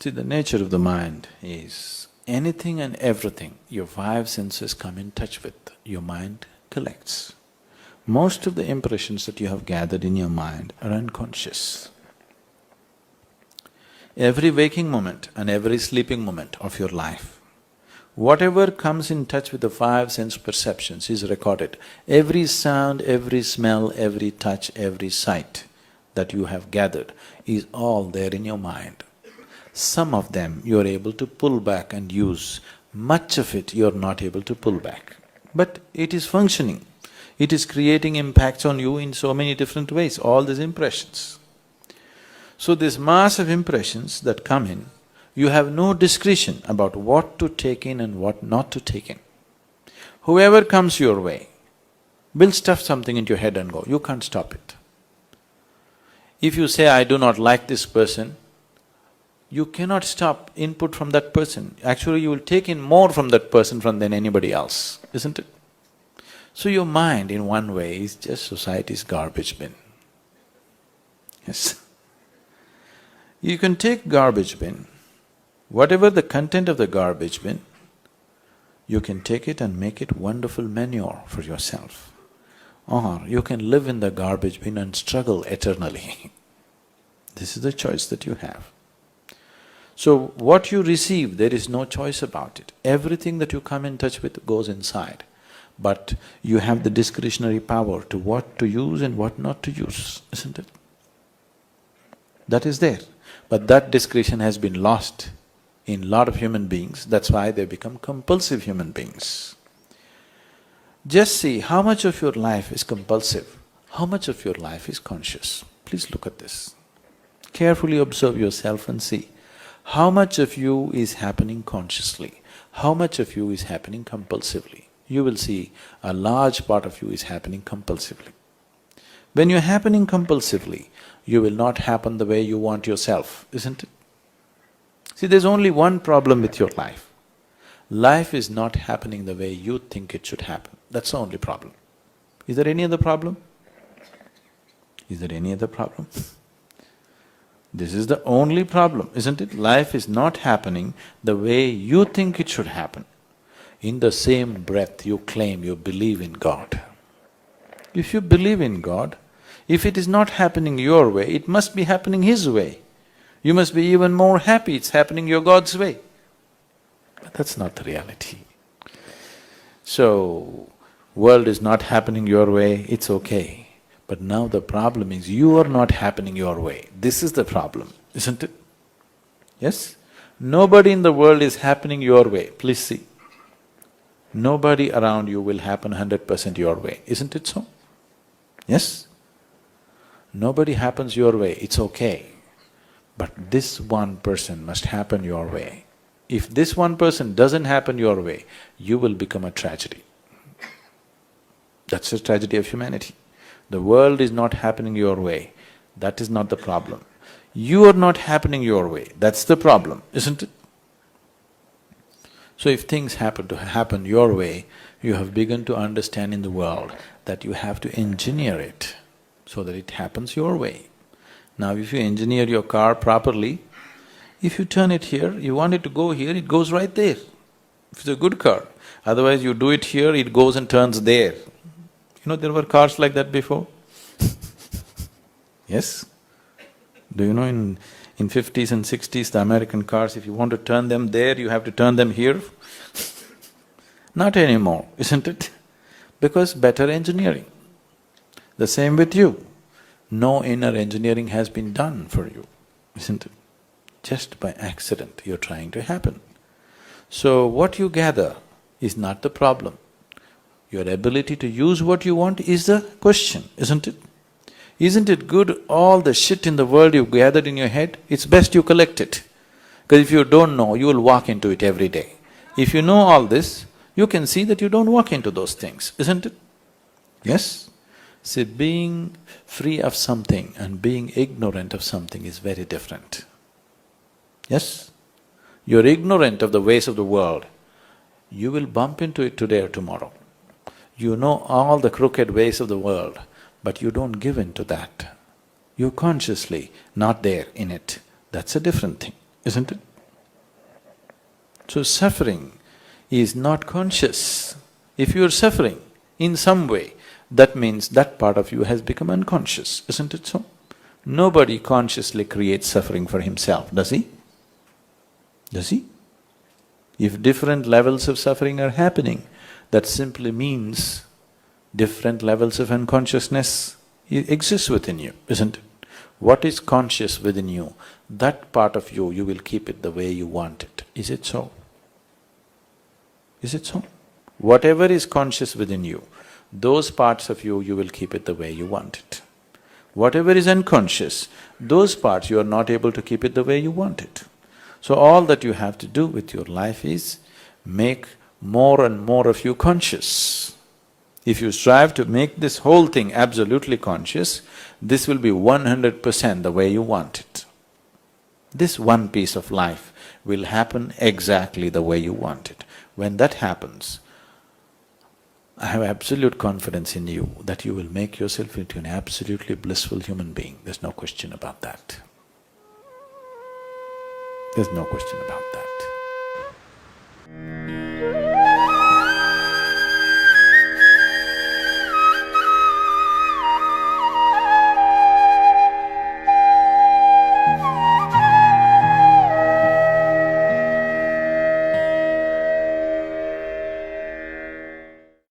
See, the nature of the mind is anything and everything your five senses come in touch with, your mind collects. Most of the impressions that you have gathered in your mind are unconscious. Every waking moment and every sleeping moment of your life, whatever comes in touch with the five sense perceptions is recorded. Every sound, every smell, every touch, every sight that you have gathered is all there in your mind. Some of them you are able to pull back and use, much of it you are not able to pull back. But it is functioning, it is creating impacts on you in so many different ways, all these impressions. So this mass of impressions that come in, you have no discretion about what to take in and what not to take in. Whoever comes your way will stuff something into your head and go, you can't stop it. If you say, I do not like this person, you cannot stop input from that person. Actually, you will take in more from that person than anybody else, isn't it? So your mind, in one way, is just society's garbage bin. Yes. You can take garbage bin, whatever the content of the garbage bin, you can take it and make it wonderful manure for yourself. Or you can live in the garbage bin and struggle eternally. This is the choice that you have. So what you receive, there is no choice about it. Everything that you come in touch with goes inside. But you have the discretionary power to what to use and what not to use, isn't it? That is there. But that discretion has been lost in a lot of human beings, that's why they become compulsive human beings. Just see how much of your life is compulsive, how much of your life is conscious. Please look at this. Carefully observe yourself and see how much of you is happening consciously, how much of you is happening compulsively. You will see a large part of you is happening compulsively. When you're happening compulsively, you will not happen the way you want yourself, isn't it? See, there's only one problem with your life. Life is not happening the way you think it should happen. That's the only problem. Is there any other problem? Is there any other problem? This is the only problem, isn't it? Life is not happening the way you think it should happen. In the same breath, you claim you believe in God. If you believe in God, if it is not happening your way, it must be happening His way. You must be even more happy it's happening your God's way. But that's not the reality. So, world is not happening your way, it's okay. But now the problem is you are not happening your way. This is the problem, isn't it? Yes? Nobody in the world is happening your way, please see. Nobody around you will happen 100% your way, isn't it so? Yes? Nobody happens your way, it's okay. But this one person must happen your way. If this one person doesn't happen your way, you will become a tragedy. That's the tragedy of humanity. The world is not happening your way, that is not the problem. You are not happening your way, that's the problem, isn't it? So if things happen to happen your way, you have begun to understand in the world that you have to engineer it so that it happens your way. Now if you engineer your car properly, if you turn it here, you want it to go here, it goes right there. If it's a good car. Otherwise you do it here, it goes and turns there. You know, there were cars like that before. Yes? Do you know in 50s and 60s, the American cars, if you want to turn them there, you have to turn them here? Not anymore, isn't it? Because better engineering. The same with you. No inner engineering has been done for you, isn't it? Just by accident you're trying to happen. So what you gather is not the problem. Your ability to use what you want is the question, isn't it? Isn't it good all the shit in the world you've gathered in your head? It's best you collect it. Because if you don't know, you will walk into it every day. If you know all this, you can see that you don't walk into those things, isn't it? Yes? See, being free of something and being ignorant of something is very different. Yes? You're ignorant of the ways of the world, you will bump into it today or tomorrow. You know all the crooked ways of the world, but you don't give in to that. You're consciously not there in it. That's a different thing, isn't it? So suffering is not conscious. If you're suffering in some way, that means that part of you has become unconscious, isn't it so? Nobody consciously creates suffering for himself, does he? Does he? If different levels of suffering are happening, that simply means different levels of unconsciousness exists within you, isn't it? What is conscious within you, that part of you, you will keep it the way you want it. Is it so? Is it so? Whatever is conscious within you, those parts of you, you will keep it the way you want it. Whatever is unconscious, those parts you are not able to keep it the way you want it. So all that you have to do with your life is make more and more of you conscious. If you strive to make this whole thing absolutely conscious, this will be 100% the way you want it. This one piece of life will happen exactly the way you want it. When that happens, I have absolute confidence in you that you will make yourself into an absolutely blissful human being. There's no question about that. There's no question about that.